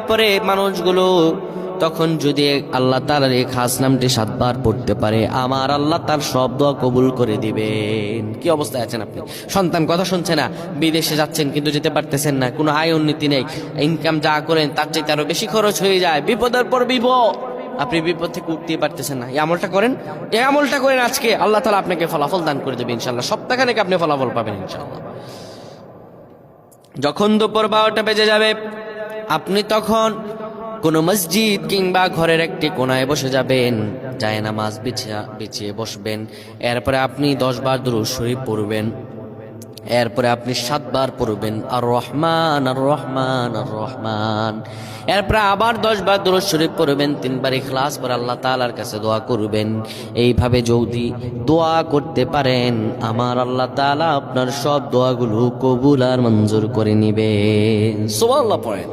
পরে মানুষগুলো তখন যদি আল্লাহ তাআলার এই খাস নামটি 7 বার পড়তে পারে, আমার আল্লাহ তার সব দোয়া কবুল করে দিবেন। কি অবস্থায় আছেন আপনি? সন্তান কথা শুনছে না, বিদেশে যাচ্ছেন কিন্তু যেতে পারতেছেন না, কোনো আয় উন্নতি নেই, ইনকাম যা করেন তার চাইতে আরো বেশি খরচ হয়ে যায়, বিপদের পর বিপদ, আপনি বিপদ থেকে উঠতেই পারতেছেন না। এই আমলটা করেন, এই আমলটা করেন, আজকে আল্লাহ তাআলা আপনাকে ফলাফল দান করে দেবে ইনশাআল্লাহ। সপ্তাহখানেক আপনি ফলাফল পাবেন ইনশাআল্লাহ। যখন দুপুর 12টা বেজে যাবে, আপনি তখন কোনো মসজিদ কিংবা ঘরের একটি কোনায় বসে যাবেন, যায় নামাজ বিছিয়ে বসবেন। এরপরে আপনি 10 বার দুরূদ শরীফ পড়বেন। এরপরে আপনি 7 বার পড়বেন আর রহমান আর রহমান আর রহমান। এরপরে আবার 10 বার দুরূদ শরীফ পড়বেন, 3 বার ইখলাস পড়ে আল্লাহ তাআলার কাছে দোয়া করবেন। এইভাবে যদি দোয়া করতে পারেন, আমার আল্লাহ তাআলা আপনার সব দোয়াগুলো কবুল আর মঞ্জুর করে নেবেন। সুবহানাল্লাহ পড়েন।